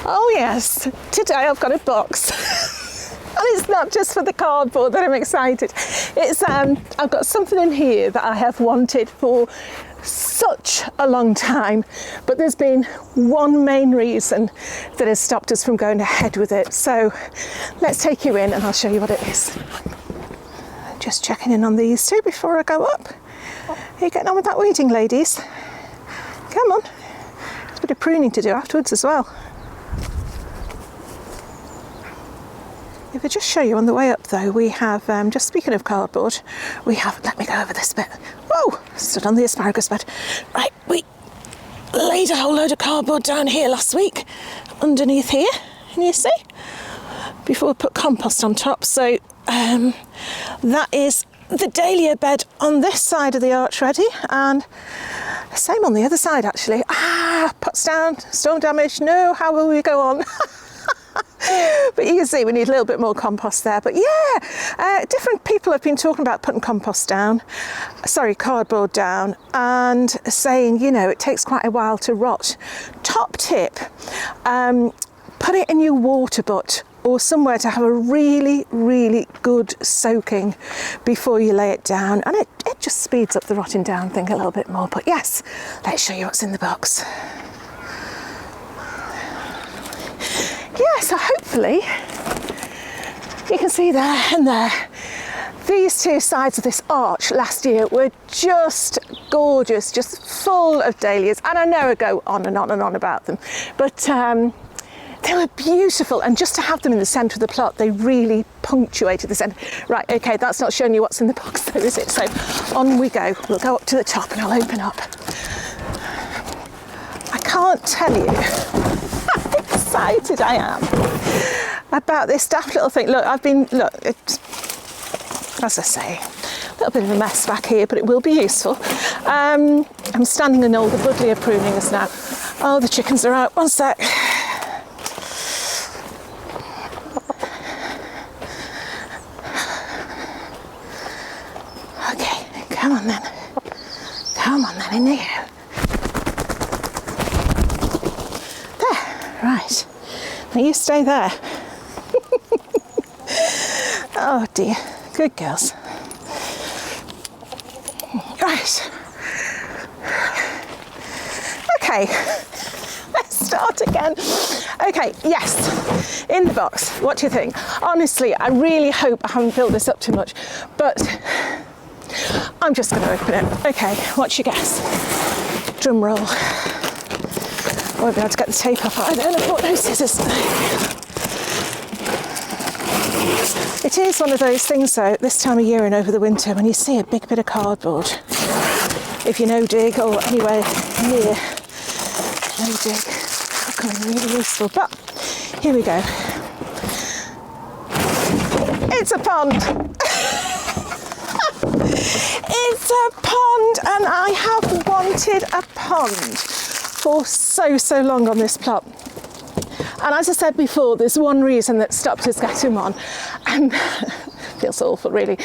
Oh yes, today I've got a box. And it's not just for the cardboard that I'm excited. It's I've got something in here that I have wanted for such a long time, but there's been one main reason that has stopped us from going ahead with it. So let's take you in and I'll show you what it is. Just checking in on these two before I go up. Are you getting on with that weeding, ladies? Come on. There's a bit of pruning to do afterwards as well. If I just show you on the way up though, we have, just speaking of cardboard, we have, let me go over this bit. Whoa, stood on the asparagus bed. Right, we laid a whole load of cardboard down here last week, underneath here, can you see? Before we put compost on top. So that is the dahlia bed on this side of the arch ready, and same on the other side actually. Pots down, storm damage, no, how will we go on? But you can see we need a little bit more compost there. But yeah, different people have been talking about putting cardboard down, and saying, you know, it takes quite a while to rot. Top tip, put it in your water butt or somewhere to have a really, really good soaking before you lay it down, and it just speeds up the rotting down thing a little bit more. But yes, let's show you what's in the box. Yeah, so hopefully you can see there and there. These two sides of this arch last year were just gorgeous, just full of dahlias. And I know I go on and on and on about them, but they were beautiful. And just to have them in the centre of the plot, they really punctuated the centre. Right, okay, that's not showing you what's in the box though, is it? So on we go. We'll go up to the top and I'll open up. I can't tell you excited I am about this daft little thing. Look, it's, as I say, a little bit of a mess back here, but it will be useful. I'm standing in all the buddleia prunings now. Oh, the chickens are out. One sec. Okay, come on then. Come on then, in here. Right, now you stay there. Oh dear, good girls. Right. Okay, let's start again. Okay, yes, in the box, what do you think? Honestly, I really hope I haven't built this up too much, but I'm just going to open it. Okay, what's your guess? Drum roll. I won't be able to get the tape off either, and I've got no scissors. It is one of those things though, this time of year and over the winter, when you see a big bit of cardboard, if you know dig or anywhere near no dig, it's becoming really useful. But here we go. It's a pond. It's a pond, and I have wanted a pond for so long on this plot. And as I said before, there's one reason that stopped us getting one, and feels awful really,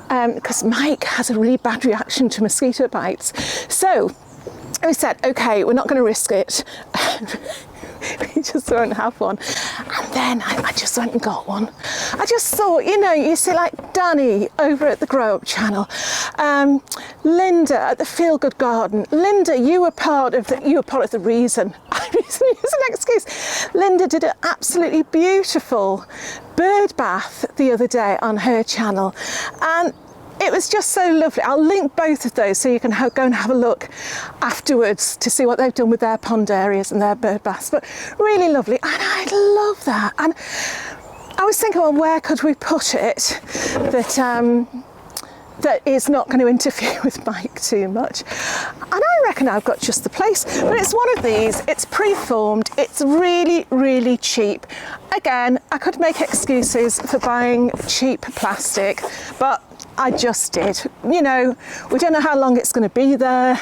because Mike has a really bad reaction to mosquito bites. So we said, okay, we're not going to risk it. We just won't have one. And then I just went and got one. I just thought, you know, you see like Danny over at the Grow Up channel, Linda at the Feel Good Garden. Linda, you were part of the reason. I'm using it as an excuse. Linda did an absolutely beautiful bird bath the other day on her channel, and it was just so lovely. I'll link both of those so you can go and have a look afterwards to see what they've done with their pond areas and their bird baths. But really lovely, and I love that. And I was thinking, well, where could we put it that is not going to interfere with Mike too much? And I reckon I've got just the place. But it's one of these, it's pre-formed, it's really, really cheap. Again, I could make excuses for buying cheap plastic, but I just did. You know, we don't know how long it's going to be there,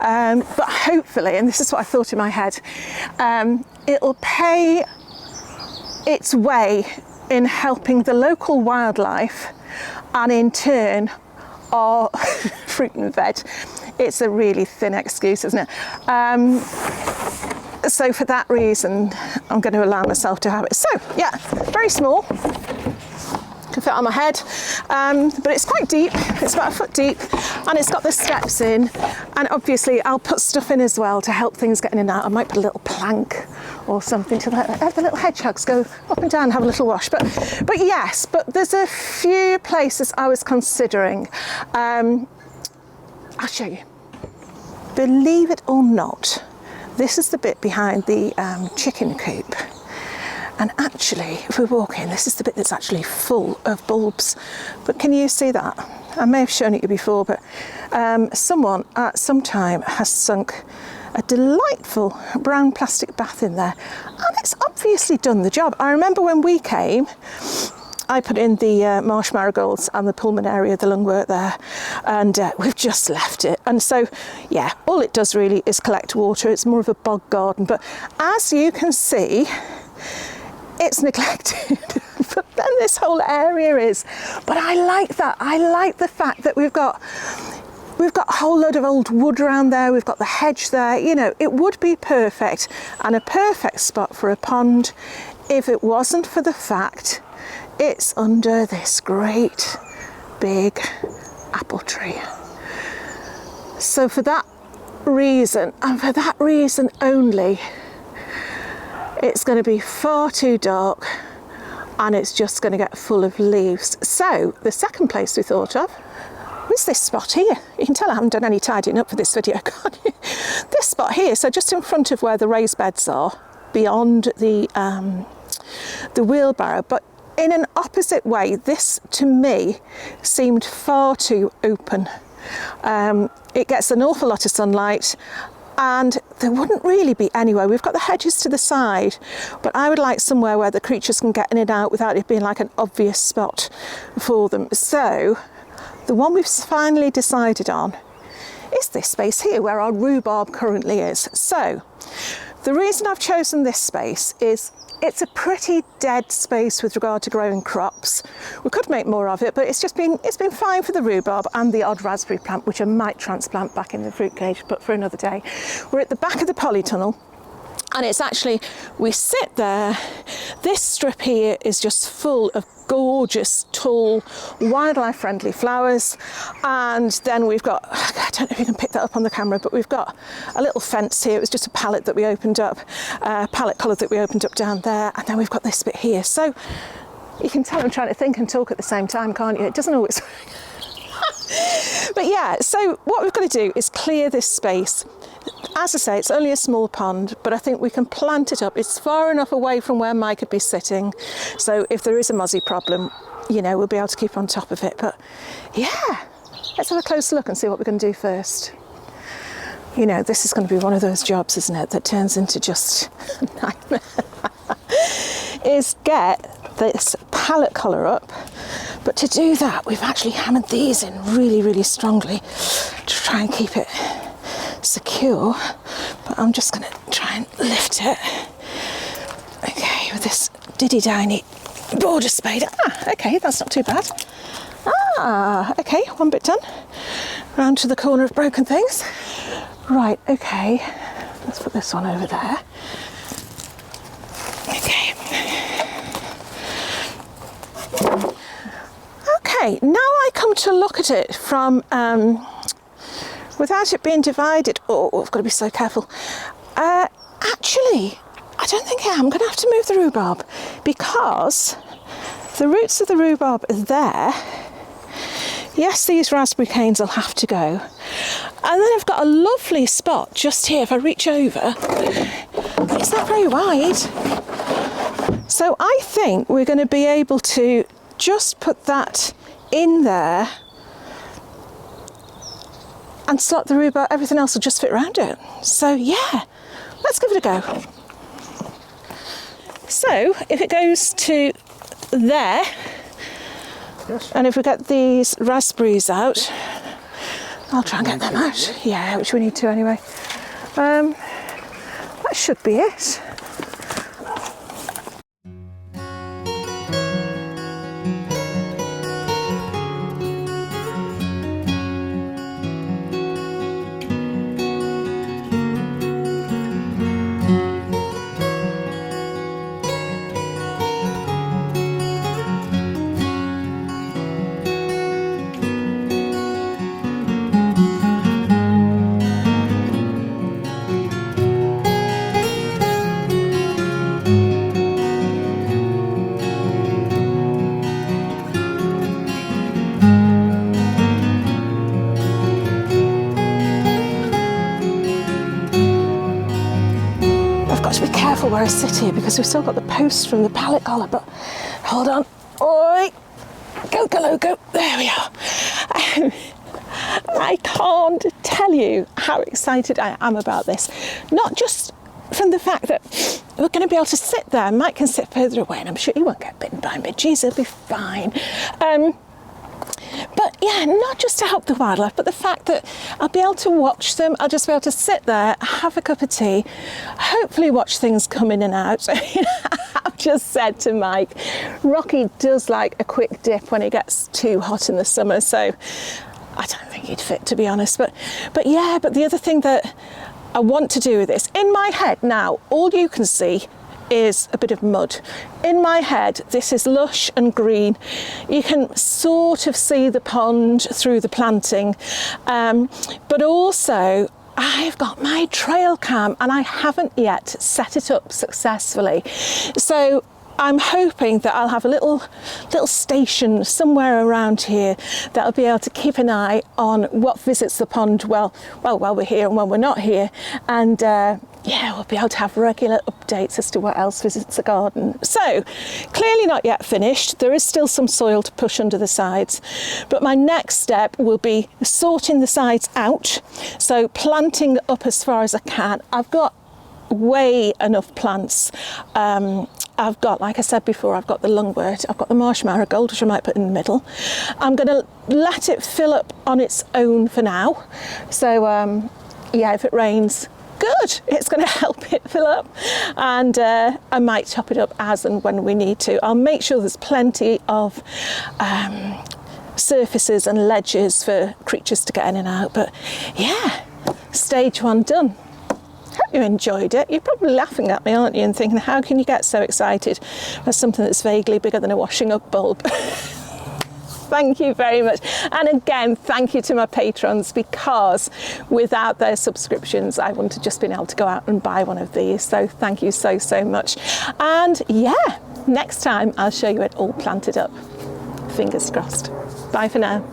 but hopefully, and this is what I thought in my head, it'll pay its way in helping the local wildlife, and in turn our fruit and veg. It's a really thin excuse, isn't it? so for that reason, I'm going to allow myself to have it. So yeah, very small. Can fit on my head, but it's quite deep. It's about 1 foot deep, and it's got the steps in. And obviously, I'll put stuff in as well to help things get in and out. I might put a little plank or something to let the little hedgehogs go up and down and have a little wash. But yes, but there's a few places I was considering. I'll show you. Believe it or not, this is the bit behind the chicken coop. And actually, if we walk in, this is the bit that's actually full of bulbs. But can you see that? I may have shown it you before, but someone at some time has sunk a delightful brown plastic bath in there. And it's obviously done the job. I remember when we came, I put in the marsh marigolds and the pulmonaria, the lungwort there, and we've just left it. And so, yeah, all it does really is collect water. It's more of a bog garden. But as you can see, it's neglected. But then this whole area is. But I like that. I like the fact that we've got a whole load of old wood around there. We've got the hedge there. You know, it would be perfect, and a perfect spot for a pond if it wasn't for the fact it's under this great big apple tree. So for that reason, and for that reason only, it's going to be far too dark, and it's just going to get full of leaves. So the second place we thought of was this spot here. You can tell I haven't done any tidying up for this video, can't you? This spot here, so just in front of where the raised beds are, beyond the wheelbarrow, but in an opposite way. This to me seemed far too open. It gets an awful lot of sunlight, and there wouldn't really be anywhere. We've got the hedges to the side, but I would like somewhere where the creatures can get in and out without it being like an obvious spot for them. So the one we've finally decided on is this space here where our rhubarb currently is. So the reason I've chosen this space is it's a pretty dead space with regard to growing crops. We could make more of it, but it's been fine for the rhubarb and the odd raspberry plant, which I might transplant back in the fruit cage, but for another day. We're at the back of the polytunnel, and it's actually, we sit there, this strip here is just full of gorgeous, tall, wildlife friendly flowers. And then we've got, I don't know if you can pick that up on the camera, but we've got a little fence here. It was just a pallet that we opened up, pallet collar that we opened up down there. And then we've got this bit here. So you can tell I'm trying to think and talk at the same time, can't you? It doesn't always work. But yeah, so what we've got to do is clear this space. As I say, it's only a small pond, but I think we can plant it up. It's far enough away from where Mike could be sitting, so if there is a mozzie problem, you know, we'll be able to keep on top of it. But yeah, let's have a close look and see what we're going to do first. You know, this is going to be one of those jobs, isn't it, that turns into just a nightmare. Is get this pallet collar up, but to do that we've actually hammered these in really, really strongly to try and keep it secure. But I'm just going to try and lift it, okay, with this diddy diny border spade. Okay, that's not too bad. Okay, one bit done. Round to the corner of broken things. Right, okay, let's put this one over there. Okay, now I come to look at it from, without it being divided. Oh, I've got to be so careful. Actually, I don't think I am. I'm going to have to move the rhubarb because the roots of the rhubarb are there. Yes, these raspberry canes will have to go. And then I've got a lovely spot just here. If I reach over, it's not very wide. So I think we're going to be able to just put that in there and slot the rhubarb. Everything else will just fit around it. So yeah, let's give it a go. So if it goes to there, yes. And if we get these raspberries out, I'll try and get them out. Yeah, which we need to anyway. That should be it. I sit here because we've still got the post from the pallet collar, but hold on. Oi! Go, go. There we are. I can't tell you how excited I am about this. Not just from the fact that we're going to be able to sit there. Mike can sit further away and I'm sure he won't get bitten by midges, he'll be fine. But yeah, not just to help the wildlife, but the fact that I'll be able to watch them. I'll just be able to sit there, have a cup of tea, hopefully watch things come in and out. I've just said to Mike, Rocky does like a quick dip when it gets too hot in the summer, so I don't think he'd fit, to be honest. But the other thing that I want to do with this, in my head now, all you can see is a bit of mud. In my head, this is lush and green. You can sort of see the pond through the planting, but also I've got my trail cam and I haven't yet set it up successfully. So I'm hoping that I'll have a little station somewhere around here that'll be able to keep an eye on what visits the pond while we're here and when we're not here, and we'll be able to have regular updates as to what else visits the garden. So, clearly not yet finished. There is still some soil to push under the sides, but my next step will be sorting the sides out, so planting up as far as I can. I've got way enough plants. I've got, like I said before, I've got the lungwort, I've got the marsh marigold, which I might put in the middle. I'm going to let it fill up on its own for now. So, if it rains, good, it's going to help it fill up. And I might top it up as and when we need to. I'll make sure there's plenty of surfaces and ledges for creatures to get in and out. But yeah, stage one done. Hope you enjoyed it. You're probably laughing at me, aren't you, and thinking, how can you get so excited for something that's vaguely bigger than a washing up bulb? Thank you very much. And again, thank you to my patrons, because without their subscriptions, I wouldn't have just been able to go out and buy one of these. So thank you so much. And yeah, next time I'll show you it all planted up. Fingers crossed. Bye for now.